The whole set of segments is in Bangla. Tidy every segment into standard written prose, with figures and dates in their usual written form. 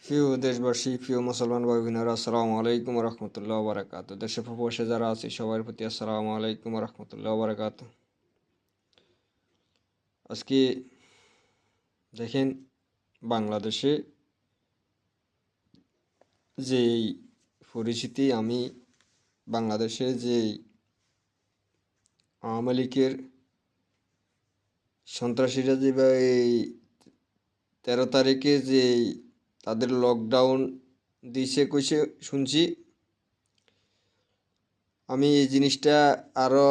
প্রিয় দেশবাসী, প্রিয় মুসলমান ভাই বোনেরা, আসসালামু আলাইকুম রহমতুল্লাহ বারাকাত। দেশে প্রবাসে যারা আছে সবার প্রতি আসসালামু আলাইকুম রহমতুল্লাহ বারাকাত। আজকে দেখেন, বাংলাদেশে যেই পরিস্থিতি, আমি বাংলাদেশে যেই আওয়ামী লীগের সন্ত্রাসীরা যেভাবে এই 13 তারিখে যেই তাদের লকডাউন দিছে কইছে শুনছি, আমি এই জিনিসটা আরও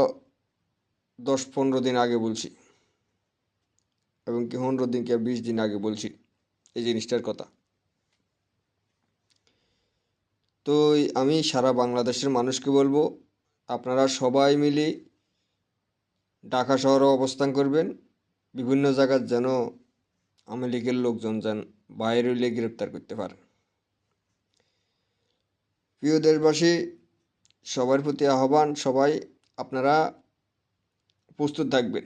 10-15 দিন আগে বলছি, এবং কি 15 দিন কি 20 দিন আগে বলছি এই জিনিসটার কথা। তো আমি সারা বাংলাদেশের মানুষকে বলবো, আপনারা সবাই মিলে ঢাকা শহরে অবস্থান করবেন। বিভিন্ন জায়গার যেন আওয়ামী লীগের লোকজন যেন বাইরে হইলে গ্রেপ্তার করতে পারে। প্রিয় দেশবাসী, সবার প্রতি আহ্বান, সবাই আপনারা প্রস্তুত থাকবেন।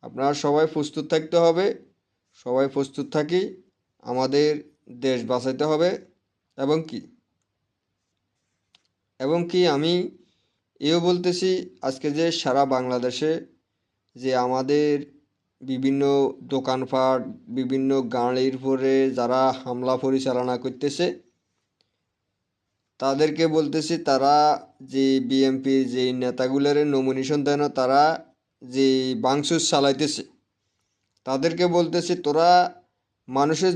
আপনারা সবাই প্রস্তুত থাকতে হবে। সবাই প্রস্তুত থাকি, আমাদের দেশ বাঁচাইতে হবে। এবং কি আমি এও বলতেছি, আজকে যে সারা বাংলাদেশে যে আমাদের বিভিন্ন দোকানপাট, বিভিন্ন গাড়ির উপরে যারা হামলা পরিচালনা করতেছে, তাদেরকে বলতেছি, তারা যে বিএনপির যে নেতাগুলোর নমিনেশন দেন, তারা যে ভাঙচুর চালাইতেছে, তাদেরকে বলতেছি, তোরা মানুষের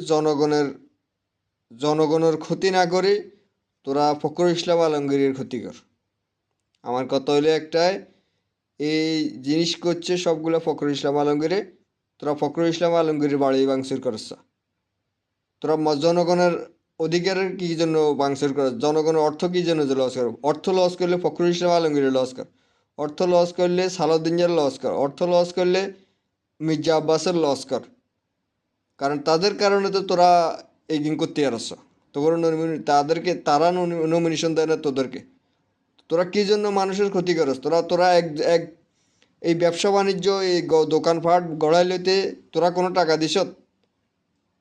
জনগণের ক্ষতি না করে তোরা ফখরুল ইসলাম আলমগীরের ক্ষতি কর। আমার কথা হইলো একটাই, এই জিনিস করছে সবগুলো ফখরুল ইসলাম আলমগীরে। তোরা ফখরুল ইসলাম আলমগীরের বাড়ি ভাঙচুর করছ। তোরা জনগণের অধিকারের কী জন্য ভাঙচুর কর? জনগণের অর্থ কী জন্য যে লস কর? অর্থ লস করলে ফখরুল ইসলাম আলমগীরের লস কর, অর্থ লস করলে সালাউদ্দিনের লস কর, অর্থ লস করলে মির্জা আব্বাসের লস কর। কারণ তাদের কারণে তো তোরা এই দিন করতে পারছ। তোর তারা নমিনেশন দেয় না তোদেরকে। তোরা কী জন্য মানুষের ক্ষতি করস? তোরা এক এক এই ব্যবসা বাণিজ্য, এই দোকানপাট গড়াই লইতে তোরা কোনো টাকা দিস?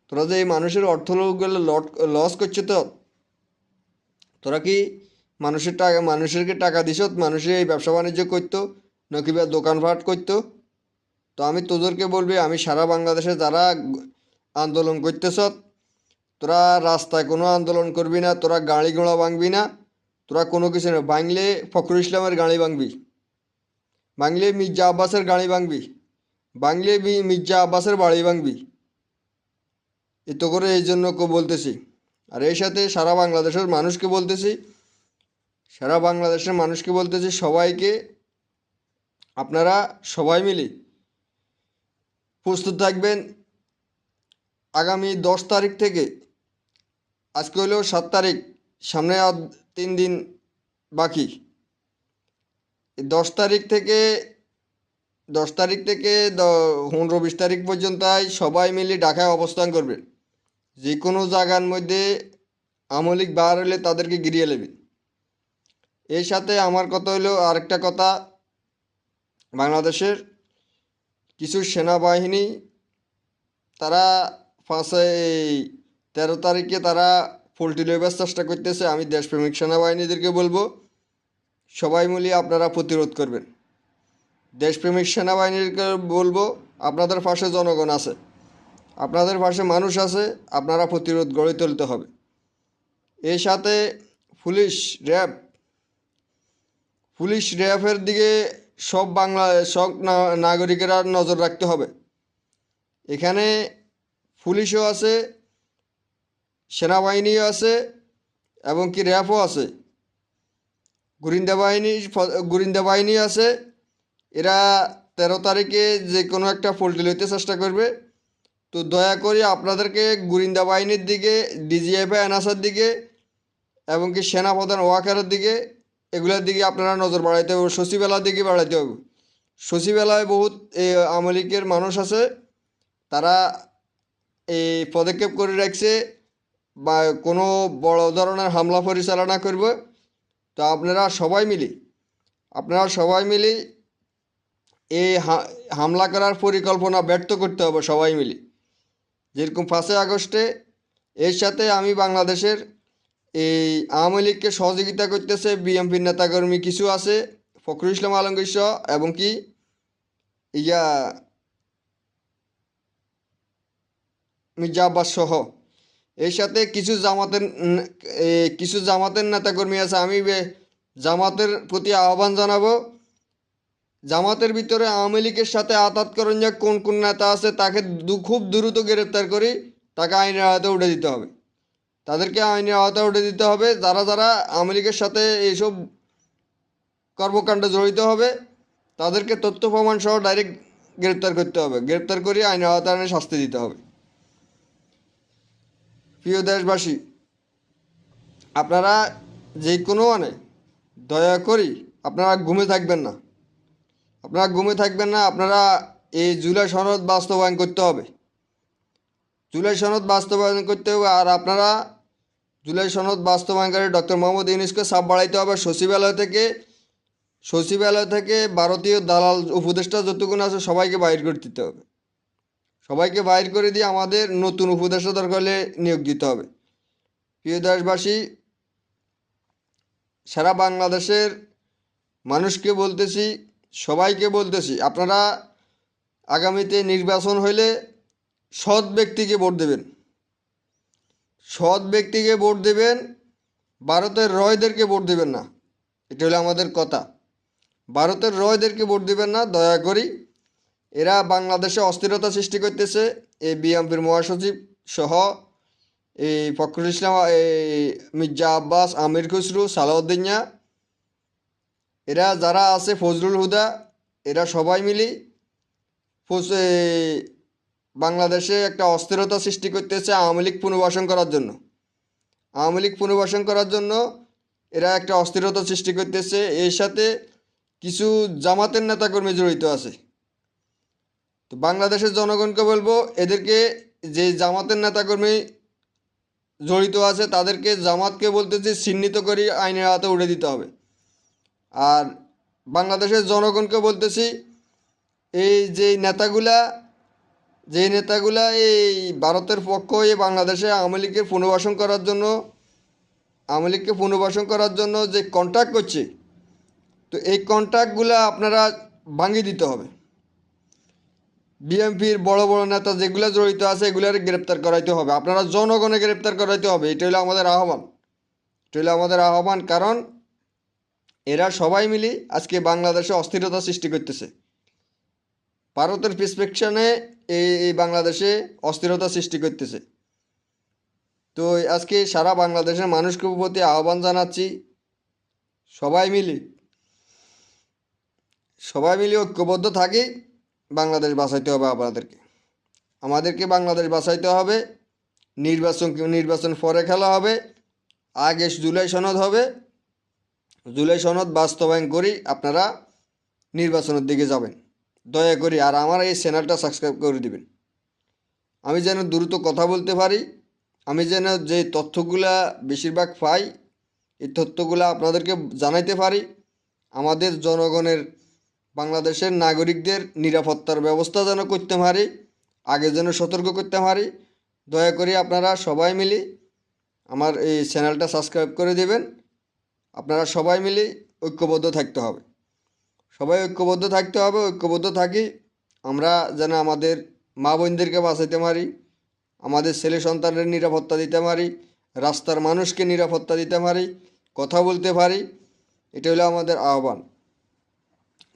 তোরা যে এই মানুষের অর্থগুলো লস করছে, তো তোরা কি মানুষেরকে টাকা দিস? মানুষের এই ব্যবসা বাণিজ্য করতো নাকি বা দোকানপাট করতো? তো আমি তোদেরকে বলবি, আমি সারা বাংলাদেশে যারা আন্দোলন করতেছ, তোরা রাস্তায় কোনো আন্দোলন করবি না, তোরা গাড়ি ঘোড়া ভাঙবি না, তোরা কোনো কিছু না। ভাঙলে ফখরুল ইসলামের গাড়ি ভাঙবি, ভাঙলে মির্জা আব্বাসের গাড়ি ভাঙবি, ভাঙলে মির্জা আব্বাসের বাড়ি ভাঙবি। এত করে এই জন্য বলতেছি। আর এই সাথে সারা বাংলাদেশের মানুষকে বলতেছি, সবাইকে, আপনারা সবাই মিলে প্রস্তুত থাকবেন। আগামী 10 তারিখ থেকে, আজকে হলেও 7 তারিখ, সামনে আর 3 দিন বাকি। 10 তারিখ থেকে 15-20 তারিখ পর্যন্ত সবাই মিলে ঢাকায় অবস্থান করবেন। যে কোনো জায়গার মধ্যে আওয়ামী লীগ বার হলে তাদেরকে গিরিয়ে নেবেন। এর সাথে আমার কথা হলো আরেকটা কথা, বাংলাদেশের কিছু সেনাবাহিনী তারা 13 তারিখে তারা পোল্ট্রি লইবার চেষ্টা করতেছে। আমি দেশপ্রেমিক সেনাবাহিনীদেরকে বলবো, সবাই মিলে আপনারা প্রতিরোধ করবেন। দেশপ্রেমিক সেনাবাহিনীকে বলবো, আপনাদের পাশে জনগণ আছে, আপনাদের পাশে মানুষ আছে, আপনারা প্রতিরোধ গড়ে তুলতে হবে। এর সাথে পুলিশ র্যাবের দিকে সব নাগরিকেরা নজর রাখতে হবে। এখানে পুলিশও আছে, সেনাবাহিনীও আছে, এবং কি র্যাবও আছে, গোয়েন্দা বাহিনী আছে। এরা 13 তারিখে যে কোনো একটা পোল্ট্রি লইতে চেষ্টা করবে। তো দয়া করে আপনাদেরকে গোয়েন্দা বাহিনীর দিকে, ডিজিএফআই আনাসার দিকে, এবং কি সেনাপ্রধান ওয়াকারের দিকে, এগুলোর দিকে আপনারা নজর বাড়াইতে হবে। সচিবালয়ের দিকে বাড়াইতে হবে। সচিবালয়ে বহুত আওয়ামী লীগের মানুষ আছে, তারা এই পদক্ষেপ করে রাখছে বা কোনো বড় ধরনের হামলা পরিচালনা করবে। তো আপনারা সবাই মিলে এই হামলা করার পরিকল্পনা ব্যর্থ করতে হবে সবাই মিলে। যেরকম 5ই আগস্টে এর সাথে আমি বাংলাদেশের এই আওয়ামী লীগকে সহযোগিতা করতেছে বিএনপির নেতাকর্মী কিছু আছে, ফখরুল ইসলাম আলমগীর সহ, এবং কি ইয়া মির্জা আব্বাস সহ। এর সাথে কিছু জামাতের নেতাকর্মী আছে। আমি জামাতের প্রতি আহ্বান জানাবো, জামাতের ভিতরে আওয়ামী লীগের সাথে আতাতকরণ যে কোন কোন নেতা আছে তাকে খুব দ্রুত গ্রেপ্তার করে তাকে আইনের আওতায় উঠে দিতে হবে। তাদেরকে আইনের আওতায় উঠে দিতে হবে। যারা যারা আওয়ামী লীগের সাথে এইসব কর্মকাণ্ডে জড়িত হবে তাদেরকে তথ্য প্রমাণ সহ ডাইরেক্ট গ্রেপ্তার করতে হবে, গ্রেপ্তার করে আইনের আওতায় এনে শাস্তি দিতে হবে। প্রিয় দেশবাসী, আপনারা যে কোনো দয়া করি আপনারা ঘুমে থাকবেন না, আপনারা এই জুলাই সনদ বাস্তবায়ন করতে হবে, জুলাই সনদ বাস্তবায়ন করতে হবে। আর আপনারা জুলাই সনদ বাস্তবায়নকারী ডক্টর মোহাম্মদ ইউনূসকে চাপ বাড়াইতে হবে। সচিবালয় থেকে ভারতীয় দালাল উপদেষ্টা যতগুলো আছে সবাইকে বাইর করে দিতে হবে, সবাইকে বাইর করে দিয়ে আমাদের নতুন উপদেষ্টা দরকার হলে নিয়োগ দিতে হবে। প্রিয় দেশবাসী, সারা বাংলাদেশের মানুষকে বলতেছি, সবাইকে বলতেছি, আপনারা আগামীতে নির্বাচন হইলে সৎ ব্যক্তিকে ভোট দেবেন, সৎ ব্যক্তিকে ভোট দেবেন, ভারতের রয়দেরকে ভোট দেবেন না। এটা হলো আমাদের কথা, ভারতের রয়দেরকে ভোট দেবেন না দয়া করি। এরা বাংলাদেশে অস্থিরতা সৃষ্টি করতেছে। এই বিএনপির মহাসচিব সহ এই ফখরুল ইসলাম, এই মির্জা আব্বাস, আমির খুসরু, সালাউদ্দিন, এরা যারা আছে, ফজলুল হুদা, এরা সবাই মিলি বাংলাদেশে একটা অস্থিরতা সৃষ্টি করতেছে আওয়ামী লীগ পুনর্বাসন করার জন্য। আওয়ামী লীগ পুনর্বাসন করার জন্য এরা একটা অস্থিরতা সৃষ্টি করতেছে। এর সাথে কিছু জামাতের নেতাকর্মী জড়িত আছে। তো বাংলাদেশের জনগণকে বলবো, এদেরকে, যে জামাতের নেতাকর্মী জড়িত আছে তাদেরকে, জামাতকে বলতেছি চিহ্নিত করে আইনের আওতায় উঠে দিতে হবে। আর বাংলাদেশের জনগণকে বলতেছি, এই যে নেতাগুলা এই ভারতের পক্ষ হয়ে বাংলাদেশে আওয়ামী লীগকে পুনর্বাসন করার জন্য যে কন্ট্যাক্ট করছে, তো এই কন্ট্যাক্টগুলো আপনারা ভাঙিয়ে দিতে হবে। বিএনপির বড় বড় নেতা যেগুলো জড়িত আছে এগুলার গ্রেপ্তার করাইতে হবে, আপনারা জনগণে গ্রেপ্তার করাইতে হবে। এটা হলো আমাদের আহ্বান, কারণ এরা সবাই মিলে আজকে বাংলাদেশে অস্থিরতা সৃষ্টি করতেছে। ভারতের প্রেসক্রিপশনে এই বাংলাদেশে অস্থিরতা সৃষ্টি করতেছে। তো আজকে সারা বাংলাদেশের মানুষকে প্রতি আহ্বান জানাচ্ছি, সবাই মিলে ঐক্যবদ্ধ থাকি। বাংলাদেশ বাঁচাইতে হবে আমাদেরকে বাংলাদেশ বাঁচাইতে হবে। নির্বাচন পরে খেলা হবে, আগে জুলাই সনদ হবে। জুলাই সনদ বাস্তবায়ন করি আপনারা নির্বাচনের দিকে যাবেন দয়া করি। আর আমার এই চ্যানেলটা সাবস্ক্রাইব করে দিবেন, আমি যেন দ্রুত কথা বলতে পারি, আমি যেন যে তথ্যগুলা বেশিরভাগ পাই এই তথ্যগুলো আপনাদেরকে জানাইতে পারি। আমাদের জনগণের, বাংলাদেশের নাগরিকদের নিরাপত্তার ব্যবস্থা যেন করতে পারি, আগে যেন সতর্ক করতে পারি। দয়া করে আপনারা সবাই মিলে আমার এই চ্যানেলটা সাবস্ক্রাইব করে দেবেন। আপনারা সবাই মিলে ঐক্যবদ্ধ থাকতে হবে, ঐক্যবদ্ধ থাকি আমরা যেন আমাদের মা বোনদেরকে বাঁচাইতে পারি, আমাদের ছেলে সন্তানের নিরাপত্তা দিতে পারি, রাস্তার মানুষকে নিরাপত্তা দিতে পারি, কথা বলতে পারি। এটা হলো আমাদের আহ্বান।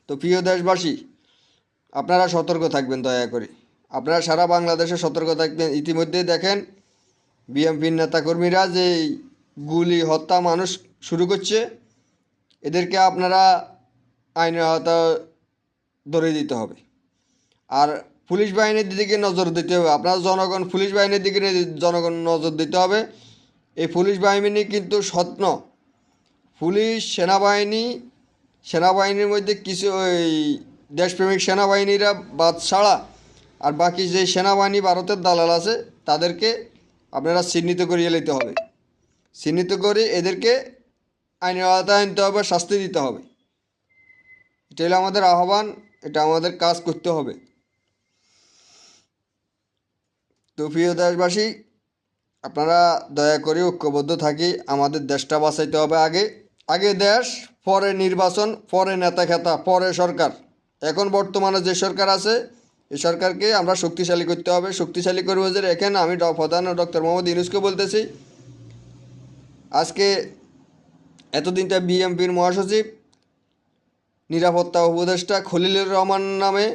তো প্রিয় দেশবাসী, আপনারা সতর্ক থাকবেন দয়া করে, আপনারা সারা বাংলাদেশে সতর্ক থাকবেন। ইতিমধ্যে দেখেন বিএনপির নেতাকর্মীরা যে গুলি হত্যা মানুষ শুরু করছে, এদেরকে আপনারা আইনের আওতায় ধরে দিতে হবে। আর পুলিশ বাহিনীর দিকে নজর দিতে হবে, আপনারা জনগণ পুলিশ বাহিনীর দিকে জনগণ নজর দিতে হবে। এই পুলিশ বাহিনী কিন্তু স্বপ্ন, পুলিশ সেনাবাহিনীর মধ্যে কিছু ওই দেশপ্রেমিক সেনাবাহিনীরা বাদ ছাড়া আর বাকি যে সেনাবাহিনী ভারতের দালাল আছে তাদেরকে আপনারা চিহ্নিত করিয়ে নিতে হবে, চিহ্নিত করে এদেরকে আইনের আওতায় আনতে হবে, শাস্তি দিতে হবে। এটা হলো আমাদের আহ্বান, এটা আমাদের কাজ করতে হবে। তো প্রিয় দেশবাসী, আপনারা দয়া করে ঐক্যবদ্ধ থাকি, আমাদের দেশটা বাঁচাইতে হবে। আগে আগে দেশ, পরে নির্বাচন, পরে নেতা খেতা, পরে সরকার। এখন বর্তমানে যে সরকার আছে এই সরকারকে আমরা শক্তিশালী করতে হবে। শক্তিশালী করবো যে এখানে আমি প্রধান ডক্টর মোহাম্মদ ইউনূসকে বলতেছি, আজকে এতদিনটা বিএমপির মহাসচিব নিরাপত্তা উপদেষ্টা খলিলুর রহমান নামে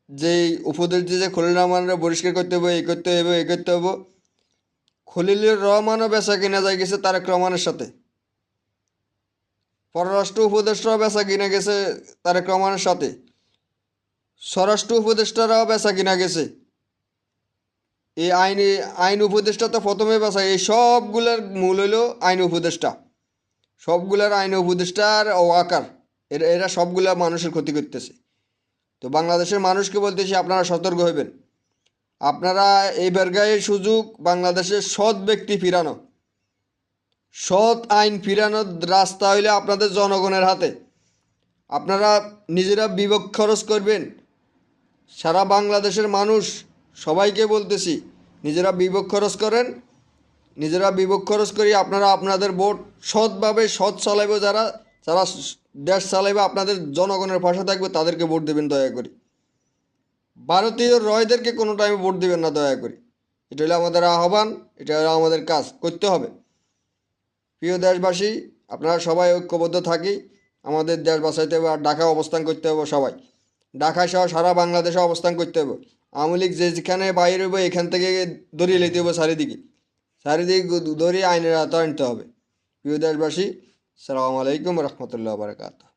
যেই উপদেশ যে খলিলুর রহমানরা বহিষ্কার করতে হবে, এই করতে হবে, এই করতে হবে। খলিলুর রহমানও বেচা কিনা যায় গেছে তারেক রহমানের সাথে, পররাষ্ট্র উপদেষ্টারাও বেচা কিনা গেছে তারেক রহমানের সাথে, স্বরাষ্ট্র উপদেষ্টারাও বেচা কিনা গেছে। এই আইন উপদেষ্টা তো প্রথমে বেচা, এই সবগুলোর মূল হইল আইন উপদেষ্টা। সবগুলার আইন উপদেষ্টার ওয়াকার, এরা সবগুলা মানুষের ক্ষতি করতেছে। তো বাংলাদেশের মানুষকে বলতেছি, আপনারা সতর্ক হইবেন। আপনারা এই বেরগায়ের সুযোগ বাংলাদেশের সৎ ব্যক্তি ফিরানো, সৎ আইন ফিরানোর রাস্তা হইলে আপনাদের জনগণের হাতে। আপনারা নিজেরা বিবেক খরচ করবেন। সারা বাংলাদেশের মানুষ সবাইকে বলতেছি, নিজেরা বিবেক খরচ করেন। নিজেরা বিবেক খরচ করি আপনারা আপনাদের ভোট সৎভাবে সৎ চালাইব, যারা যারা দেশ চালাইবে আপনাদের জনগণের পাশে থাকবে তাদেরকে ভোট দেবেন দয়া করে। ভারতীয় রয়দেরকে কোনো টাইমে ভোট দেবেন না দয়া করে। এটা হলো আমাদের আহ্বান, এটা হলো আমাদের কাজ করতে হবে। প্রিয় দেশবাসী, আপনারা সবাই ঐক্যবদ্ধ থাকি, আমাদের দেশ বাঁচাইতে হবে। আর ঢাকা অবস্থান করতে হবে সবাই, ঢাকায় সহ সারা বাংলাদেশে অবস্থান করতে হবে। আওয়ামী লীগ যেখানে বাইরে হইব এখান থেকে দড়িয়ে লেতে হবে, চারিদিকে দড়িয়ে আইনের আওতায় আনতে হবে। প্রিয় দেশবাসী, আসসালামু আলাইকুম রহমতুল্লাহ বারকাতুহু।